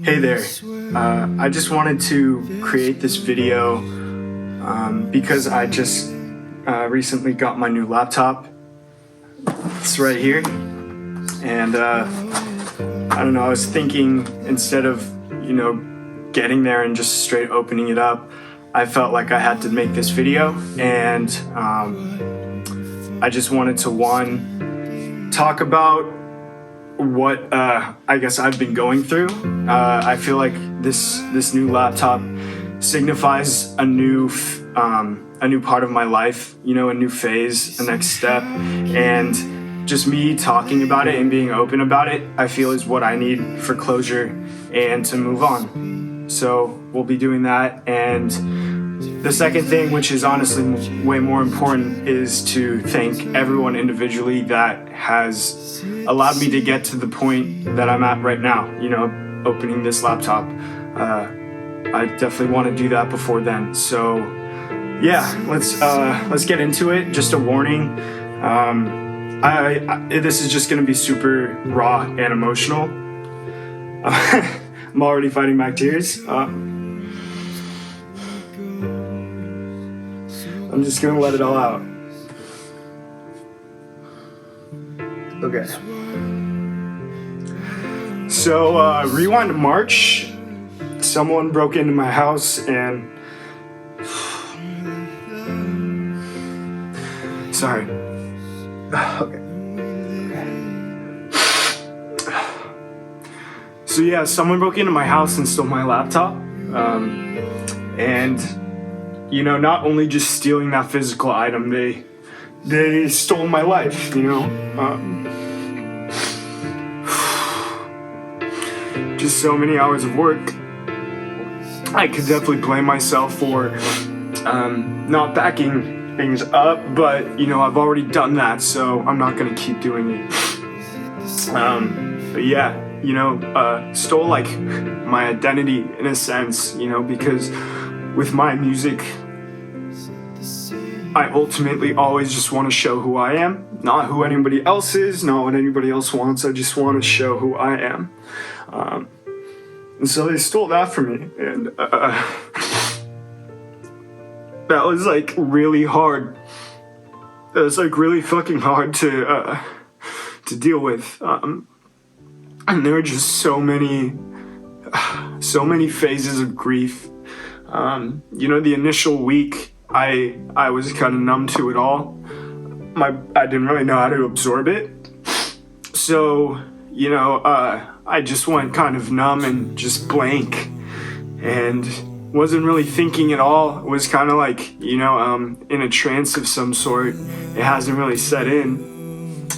Hey there, I just wanted to create this video because I just recently got my new laptop. It's right here, and I don't know, I was thinking instead of, getting there and just straight opening it up, I felt like I had to make this video, and I just wanted to, talk about what I guess I've been going through. I feel like this new laptop signifies a new part of my life, a new phase, a next step, and just me talking about it and being open about it, I feel is what I need for closure and to move on. So we'll be doing that. And the second thing, which is honestly way more important, is to thank everyone individually that has allowed me to get to the point that I'm at right now, opening this laptop. I definitely want to do that before then. So yeah, let's get into it. Just a warning. This is just going to be super raw and emotional. I'm already fighting back tears. I'm just gonna let it all out. Okay. So, rewind to March. Someone broke into my house and... Sorry. Okay. So yeah, someone broke into my house and stole my laptop. And... not only just stealing that physical item, they stole my life, just so many hours of work. I could definitely blame myself for not backing things up, but I've already done that, so I'm not gonna keep doing it. But yeah, stole like my identity in a sense, because with my music, I ultimately always just want to show who I am, not who anybody else is, not what anybody else wants. I just want to show who I am. And so they stole that from me, and that was like really hard. That was like really fucking hard to deal with. And there were just so many phases of grief. The initial week, I was kind of numb to it all. I didn't really know how to absorb it. So, I just went kind of numb and just blank and wasn't really thinking at all. It was kind of like, in a trance of some sort. It hasn't really set in.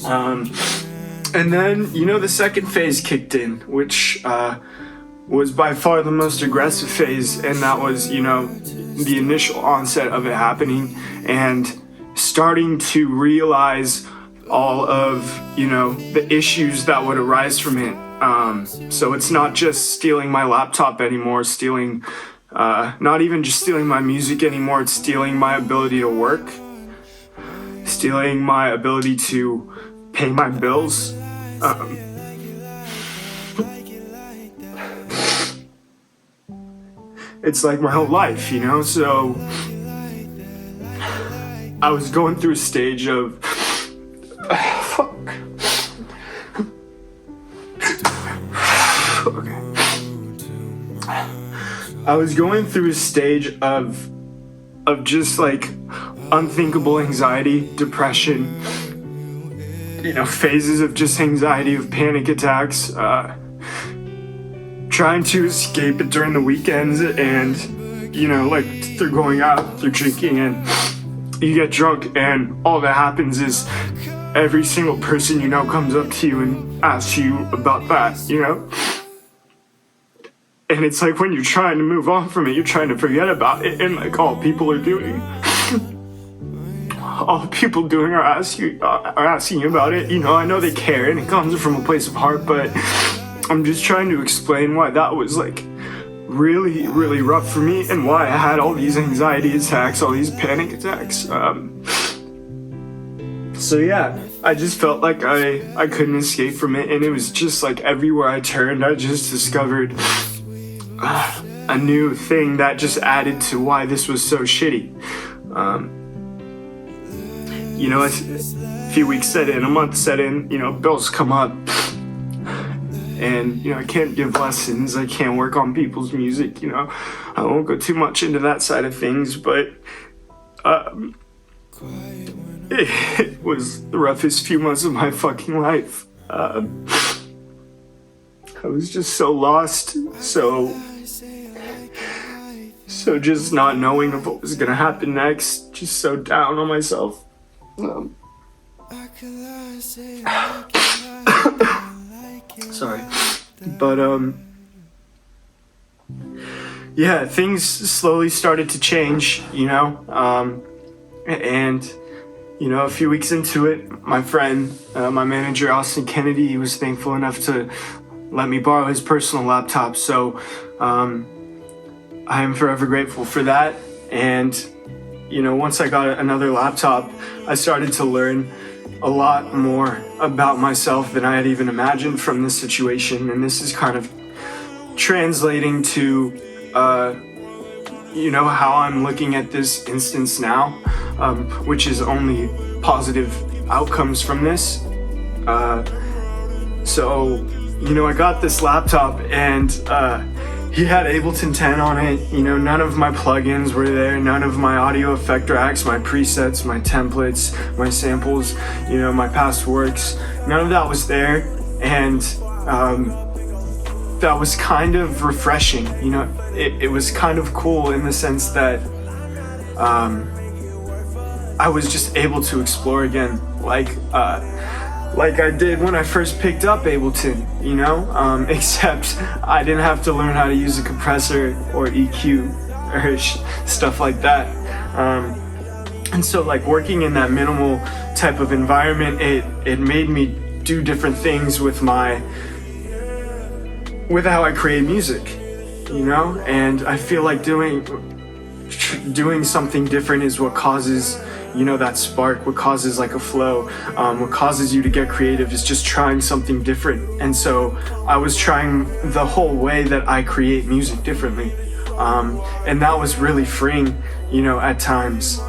And then, the second phase kicked in, which, was by far the most aggressive phase, and that was, the initial onset of it happening and starting to realize all of, the issues that would arise from it. So it's not just stealing my laptop anymore, not even just stealing my music anymore, it's stealing my ability to work, stealing my ability to pay my bills. It's like my whole life, so I was going through a stage of fuck. Okay. I was going through a stage of just like unthinkable anxiety, depression, phases of just anxiety, of panic attacks, trying to escape it during the weekends, and like through going out, through drinking, and you get drunk, and all that happens is every single person comes up to you and asks you about that, and it's like when you're trying to move on from it, you're trying to forget about it, and like all people are doing are asking you about it. I know they care and it comes from a place of heart, but I'm just trying to explain why that was like really, really rough for me, and why I had all these anxiety attacks, all these panic attacks. So yeah, I just felt like I couldn't escape from it, and it was just like everywhere I turned, I just discovered a new thing that just added to why this was so shitty. You know, a few weeks set in, a month set in, you know, bills come up, and, you know, I can't give lessons, I can't work on people's music, you know. I won't go too much into that side of things, but it was the roughest few months of my fucking life. I was just so lost, so just not knowing of what was gonna happen next, just so down on myself. Sorry, but yeah, things slowly started to change, you know, and you know, a few weeks into it, my friend, my manager, Austin Kennedy, he was thankful enough to let me borrow his personal laptop, so I am forever grateful for that. And you know, once I got another laptop, I started to learn a lot more about myself than I had even imagined from this situation. And this is kind of translating to, you know, how I'm looking at this instance now, which is only positive outcomes from this. So, you know, I got this laptop, and he had Ableton 10 on it. You know, none of my plugins were there, none of my audio effect racks, my presets, my templates, my samples, you know, my past works, none of that was there. And that was kind of refreshing, you know. It was kind of cool in the sense that I was just able to explore again, like I did when I first picked up Ableton, you know, except I didn't have to learn how to use a compressor or EQ or stuff like that. And so, like, working in that minimal type of environment, it made me do different things with how I create music, you know. And I feel like doing something different is what causes, you know, that spark, what causes like a flow, what causes you to get creative is just trying something different. And so I was trying the whole way that I create music differently, and that was really freeing, you know, at times.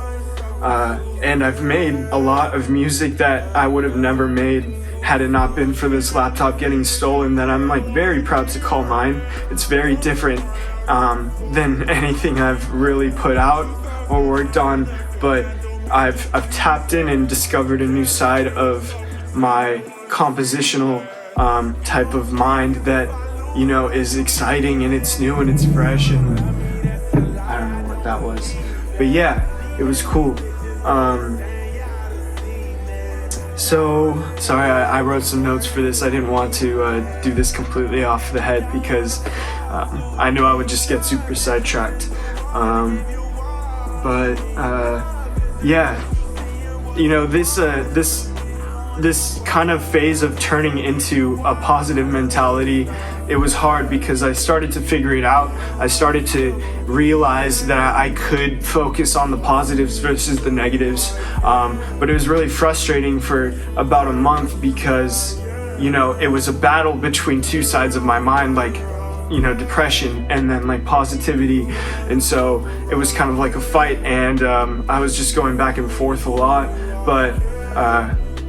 And I've made a lot of music that I would have never made had it not been for this laptop getting stolen, that I'm like very proud to call mine. It's very different than anything I've really put out or worked on, but I've tapped in and discovered a new side of my compositional type of mind that, you know, is exciting, and it's new and it's fresh, and I don't know what that was, but yeah, it was cool. So sorry, I wrote some notes for this. I didn't want to do this completely off the head because I knew I would just get super sidetracked. Yeah, you know, this kind of phase of turning into a positive mentality, it was hard because I started to figure it out. I started to realize that I could focus on the positives versus the negatives, but it was really frustrating for about a month because, you know, it was a battle between two sides of my mind, like, you know, depression and then like positivity. And so it was kind of like a fight, and I was just going back and forth a lot, but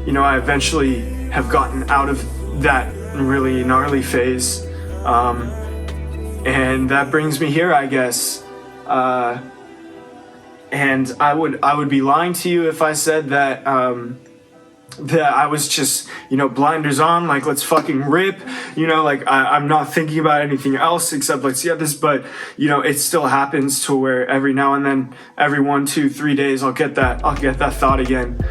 you know, I eventually have gotten out of that really gnarly phase, and that brings me here, I guess. And I would be lying to you if I said that that I was just, you know, blinders on, like, let's fucking rip, you know, like I'm not thinking about anything else except let's get this. But, you know, it still happens to where every now and then, every 1, 2, 3 days, I'll get that thought again.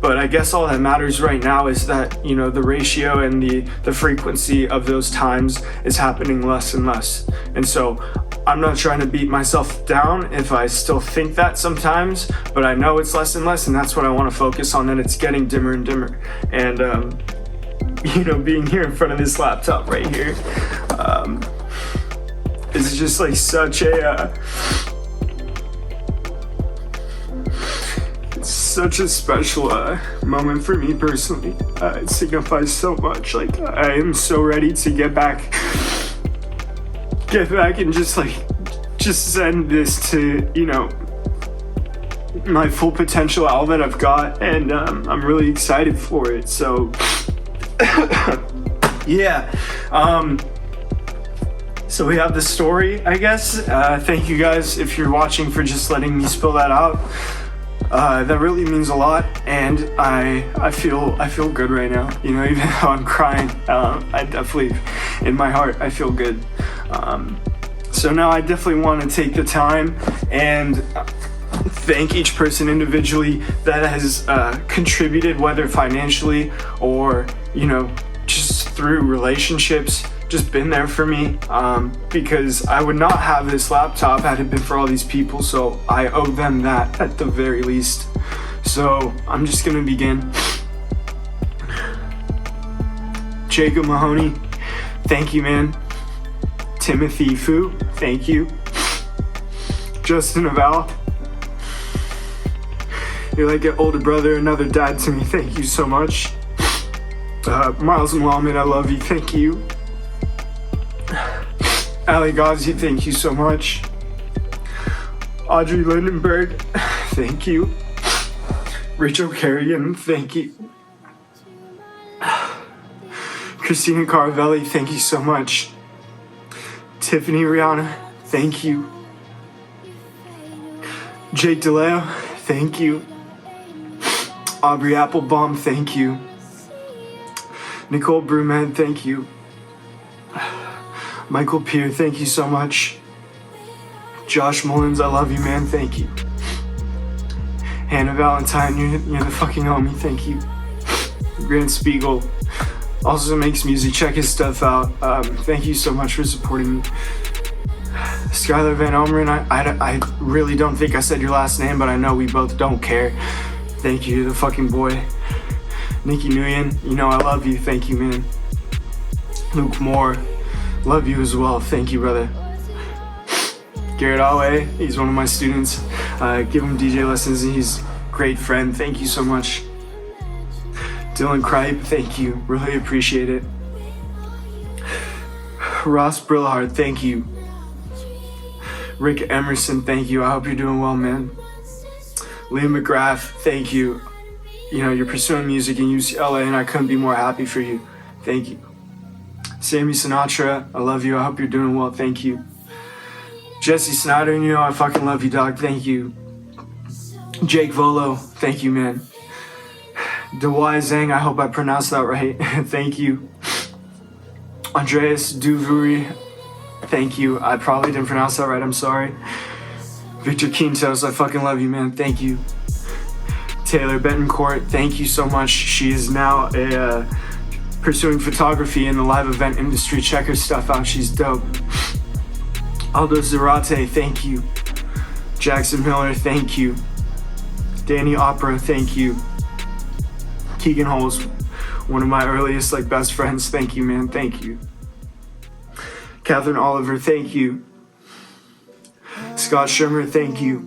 But I guess all that matters right now is that, you know, the ratio and the frequency of those times is happening less and less. And so I'm not trying to beat myself down if I still think that sometimes, but I know it's less and less, and that's what I want to focus on, that it's getting dimmer and dimmer. And, you know, being here in front of this laptop right here, is just like such a, it's such a special moment for me personally. It signifies so much. Like, I am so ready to get back and just send this to, you know, my full potential, all that I've got, and I'm really excited for it. So yeah, so we have the story, I guess. Thank you guys, if you're watching, for just letting me spill that out. That really means a lot, and I feel good right now. You know, even though I'm crying, I definitely, in my heart, I feel good. So now I definitely want to take the time and thank each person individually that has contributed, whether financially or, you know, just through relationships, just been there for me, because I would not have this laptop had it been for all these people, so I owe them that at the very least. So I'm just gonna begin. Jacob Mahoney, thank you, man. Timothy Fu, thank you. Justin Aval, you're like an older brother, another dad to me, thank you so much. Miles Muhammad, I love you, thank you. Ali Ghazi, thank you so much. Audrey Lindenberg, thank you. Rachel Carrigan, thank you. Christina Caravelli, thank you so much. Tiffany Rihanna, thank you. Jake DeLeo, thank you. Aubrey Applebaum, thank you. Nicole Bruman, thank you. Michael Peer, thank you so much. Josh Mullins, I love you, man, thank you. Hannah Valentine, you're the fucking homie, thank you. Grant Spiegel also makes music, check his stuff out. Thank you so much for supporting me. Skylar Van Omeren, I really don't think I said your last name, but I know we both don't care. Thank you, the fucking boy. Nikki Nguyen, you know I love you, thank you, man. Luke Moore, love you as well, thank you, brother. Garrett Awe, he's one of my students. Give him DJ lessons, and he's a great friend, thank you so much. Dylan Kripe, thank you, really appreciate it. Ross Brillhard, thank you. Rick Emerson, thank you, I hope you're doing well, man. Liam McGrath, thank you. You know, you're pursuing music in UCLA, and I couldn't be more happy for you, thank you. Sammy Sinatra, I love you, I hope you're doing well, thank you. Jesse Snyder, you know I fucking love you, dog, thank you. Jake Volo, thank you, man. Dewai Zhang, I hope I pronounced that right. Thank you. Andreas Duvuri, thank you. I probably didn't pronounce that right, I'm sorry. Victor Quintos, I fucking love you, man. Thank you. Taylor Betancourt, thank you so much. She is now pursuing photography in the live event industry. Check her stuff out, she's dope. Aldo Zarate, thank you. Jackson Miller, thank you. Danny Opera, thank you. Keegan Holes, one of my earliest best friends, thank you, man, thank you. Catherine Oliver, thank you. Scott Shermer, thank you.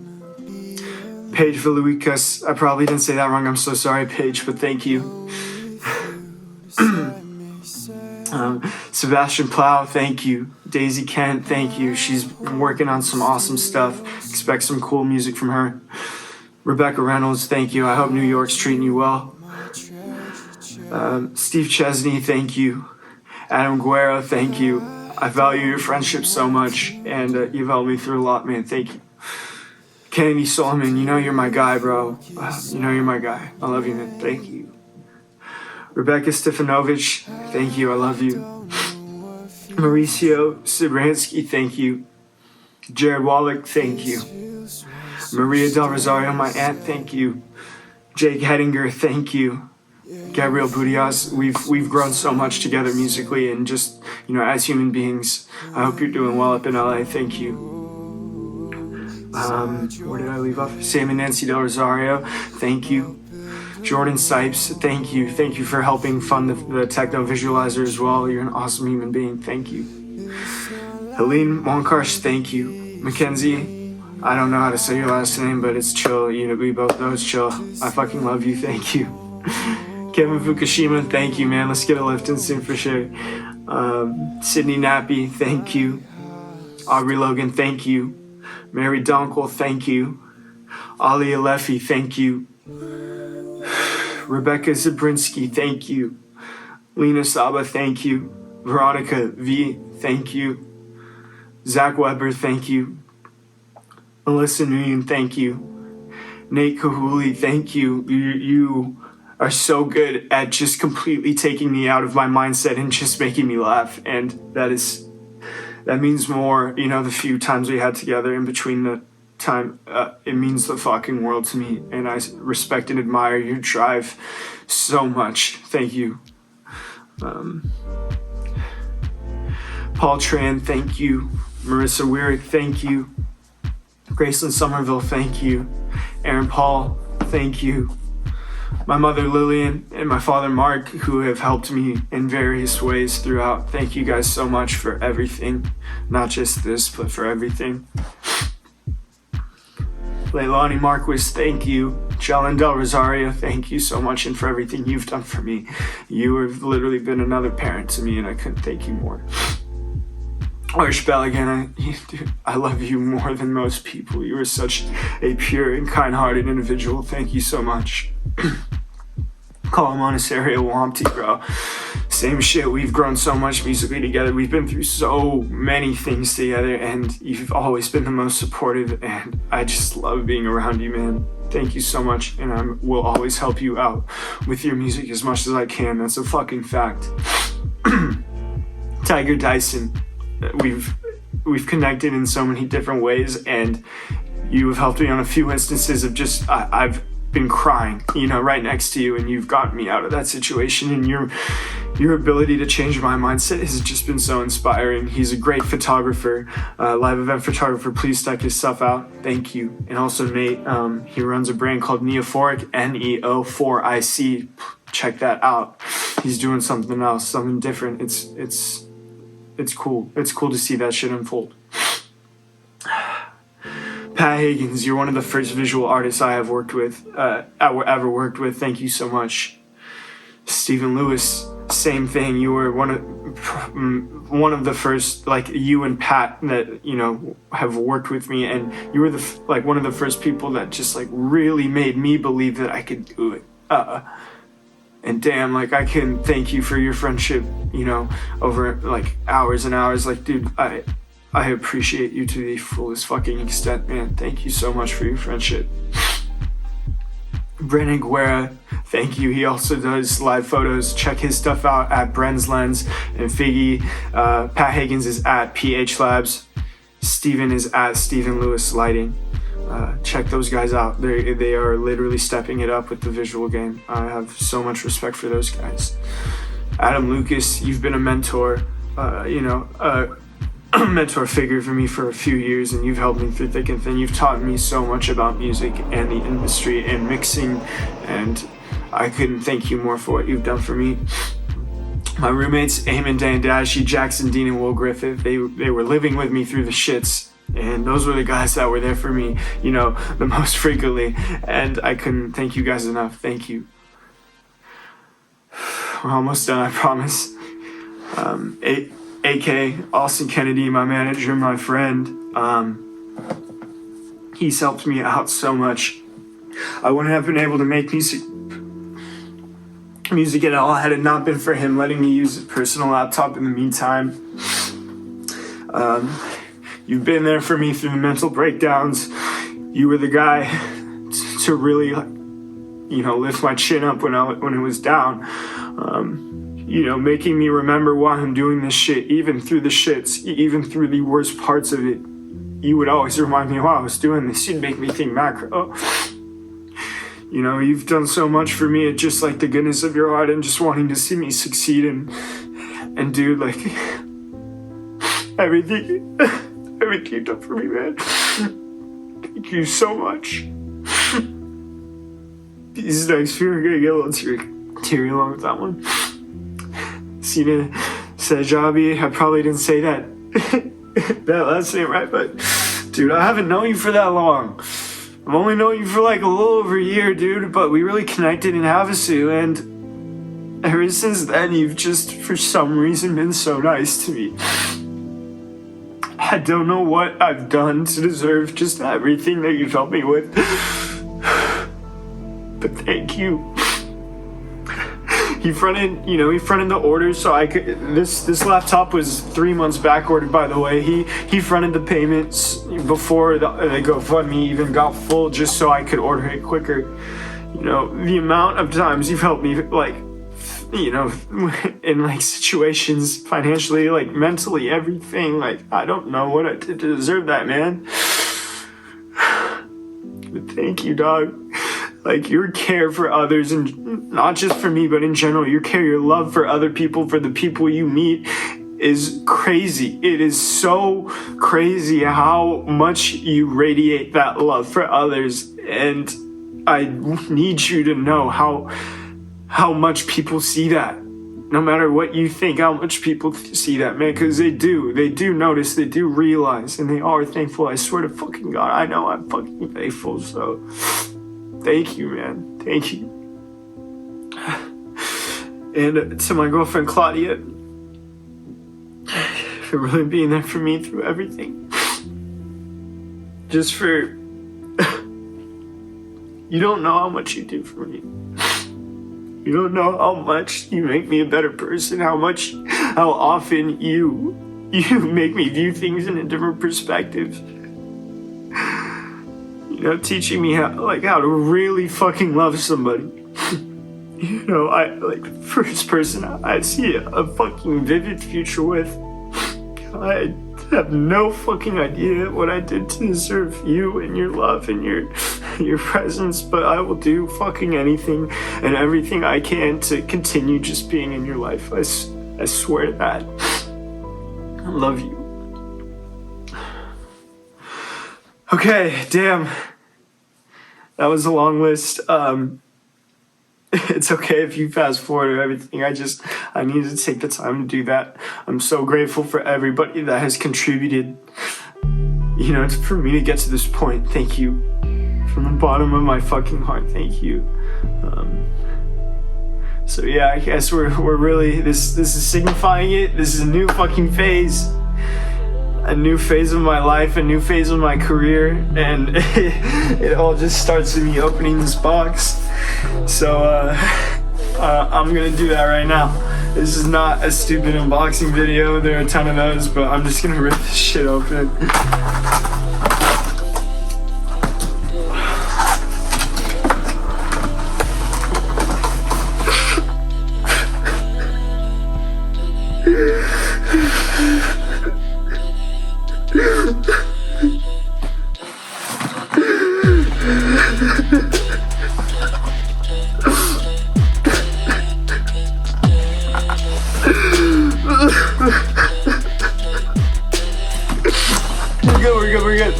Paige Veluicas, I probably didn't say that wrong, I'm so sorry, Paige, but thank you. Sebastian Plow, thank you. Daisy Kent, thank you. She's been working on some awesome stuff. Expect some cool music from her. Rebecca Reynolds, thank you. I hope New York's treating you well. Steve Chesney, thank you. Adam Guerra, thank you. I value your friendship so much, and you've helped me through a lot, man. Thank you. Kennedy Solomon, you know you're my guy, bro. You know you're my guy. I love you, man. Thank you. Rebecca Stefanovich, thank you. I love you. Mauricio Sibransky, thank you. Jared Wallach, thank you. Maria Del Rosario, my aunt, thank you. Jake Hedinger, thank you. Gabriel Budias, we've grown so much together musically and just, you know, as human beings. I hope you're doing well up in LA, thank you. Where did I leave off? Sam and Nancy Del Rosario, thank you. Jordan Sipes, thank you. Thank you for helping fund the techno visualizer as well. You're an awesome human being, thank you. Helene Monkarsh, thank you. Mackenzie, I don't know how to say your last name, but it's chill. You know, we both know it's chill. I fucking love you. Thank you. Kevin Fukushima, thank you, man. Let's get a lift in soon for sure. Sydney Nappy, thank you. Aubrey Logan, thank you. Mary Donkel, thank you. Ali Alefi, thank you. Rebecca Zabrinsky, thank you. Lena Saba, thank you. Veronica V, thank you. Zach Weber, thank you. Melissa Nguyen, thank you. Nate Kahuli, thank you. You are so good at just completely taking me out of my mindset and just making me laugh. And that means more, you know, the few times we had together in between the time, it means the fucking world to me. And I respect and admire your drive so much. Thank you. Paul Tran, thank you. Marissa Weirick, thank you. Graceland Somerville, thank you. Aaron Paul, thank you. My mother Lillian and my father Mark, who have helped me in various ways throughout. Thank you guys so much for everything. Not just this, but for everything. Leilani Marquis, thank you. Jalen Del Rosario, thank you so much and for everything you've done for me. You have literally been another parent to me and I couldn't thank you more. Arch Bellagain, I love you more than most people. You are such a pure and kind-hearted individual. Thank you so much. Colin Monasterio Wampty, bro. Same shit. We've grown so much musically together. We've been through so many things together, and you've always been the most supportive, and I just love being around you, man. Thank you so much, and I will always help you out with your music as much as I can. That's a fucking fact. Tiger Dyson. We've connected in so many different ways, and you have helped me on a few instances of just I've been crying, you know, right next to you, and you've gotten me out of that situation, and your ability to change my mindset has just been so inspiring. He's a great photographer, live event photographer. Please check his stuff out. Thank you. And also Nate, he runs a brand called Neophoric, Neo4IC. Check that out. He's doing something else, something different. It's cool. It's cool to see that shit unfold. Pat Higgins, you're one of the first visual artists I have worked with, ever worked with. Thank you so much. Stephen Lewis, same thing. You were one of the first, like you and Pat, that you know have worked with me, and you were one of the first people that just like really made me believe that I could do it. And damn, like I can thank you for your friendship, you know, over like hours and hours. Like, dude, I appreciate you to the fullest fucking extent, man. Thank you so much for your friendship. Brennan Guerra, thank you. He also does live photos. Check his stuff out at Bren's Lens and Figgy. Pat Higgins is at PH Labs. Steven is at Stephen Lewis Lighting. Check those guys out. They are literally stepping it up with the visual game. I have so much respect for those guys. Adam Lucas, you've been a mentor, a mentor figure for me for a few years, and you've helped me through thick and thin. You've taught me so much about music and the industry and mixing, and I couldn't thank you more for what you've done for me. My roommates, Eamon Dandashi, Jackson Dean, and Will Griffith, they were living with me through the shits. And those were the guys that were there for me, you know, the most frequently. And I couldn't thank you guys enough. Thank you. We're almost done, I promise. AK, Austin Kennedy, my manager, my friend. He's helped me out so much. I wouldn't have been able to make music at all had it not been for him letting me use his personal laptop in the meantime. You've been there for me through the mental breakdowns. You were the guy to really, you know, lift my chin up when it was down. You know, making me remember why I'm doing this shit, even through the shits, even through the worst parts of it. You would always remind me why I was doing this. You'd make me think macro. You know, you've done so much for me at just like the goodness of your heart and just wanting to see me succeed and dude, like everything you've done for me, man. Thank you so much. These next few are gonna get a little teary along with that one. Sina Sajabi, I probably didn't say that last name right, but Dude, I haven't known you for that long. I've only known you for like a little over a year, dude, but we really connected in Havasu, and ever since then, you've just, for some reason, been so nice to me. I don't know what I've done to deserve just everything that you've helped me with. But thank you. He fronted the order so I could. This laptop was 3 months back ordered, by the way. He fronted the payments before the GoFundMe even got full, just so I could order it quicker. You know, the amount of times you've helped me, like, you know, in like situations financially, like mentally, everything. Like, I don't know what I did to deserve that, man. But thank you, dog. Like, your care for others, and not just for me, but in general, your care, your love for other people, for the people you meet, is crazy. It is so crazy how much you radiate that love for others. And I need you to know how much people see that. No matter what you think, how much people see that, man, because they do notice, they do realize, and they are thankful. I swear to fucking God, I know I'm fucking thankful, so thank you, man. Thank you. And to my girlfriend, Claudia, for really being there for me through everything. Just for, you don't know how much you do for me. You don't know how much you make me a better person, how often you make me view things in a different perspective. You know, teaching me how to really fucking love somebody. You know, the first person I see a fucking vivid future with. I have no fucking idea what I did to deserve you and your love and your presence, but I will do fucking anything and everything I can to continue just being in your life. I swear to that. I love you. Okay, damn. That was a long list. It's okay if you fast forward or everything. I needed to take the time to do that. I'm so grateful for everybody that has contributed, you know, for me to get to this point. Thank you. From the bottom of my fucking heart, thank you. So yeah, I guess we're really, this is signifying it. This is a new fucking phase. A new phase of my life, a new phase of my career, and it all just starts with me opening this box. So I'm gonna do that right now. This is not a stupid unboxing video. There are a ton of those, but I'm just gonna rip this shit open. We're good.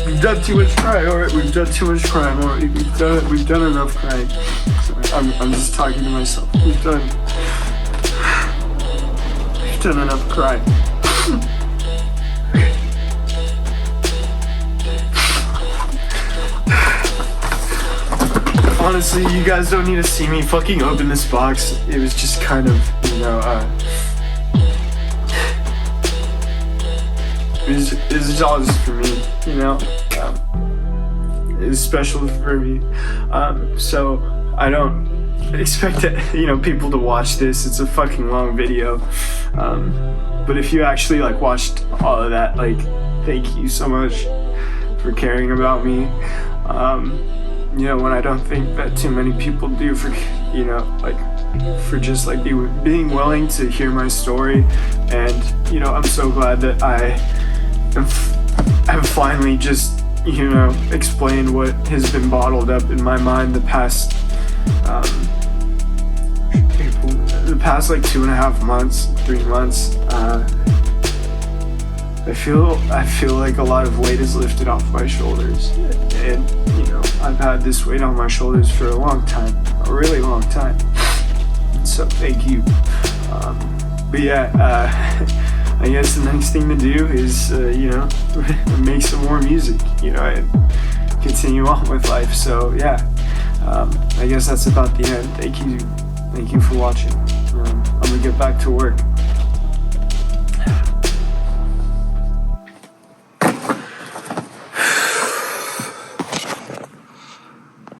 We've done too much crying, alright? We've done too much crying, already. We've done enough crying. Sorry, I'm just talking to myself. We've done enough crying. Honestly, you guys don't need to see me fucking open this box. It was just kind of, you know, it was all just for me, you know. It was special for me. So I don't expect people to watch this. It's a fucking long video. But if you actually watched all of that, thank you so much for caring about me. When I don't think that too many people do, for just being willing to hear my story. And I'm so glad that I have finally just explained what has been bottled up in my mind the past 2.5 months, 3 months. I feel like a lot of weight is lifted off my shoulders, and I've had this weight on my shoulders for a long time, a really long time. So thank you. But yeah, I guess the next thing to do is, make some more music, and continue on with life. So yeah, I guess that's about the end. Thank you for watching. I'm gonna get back to work.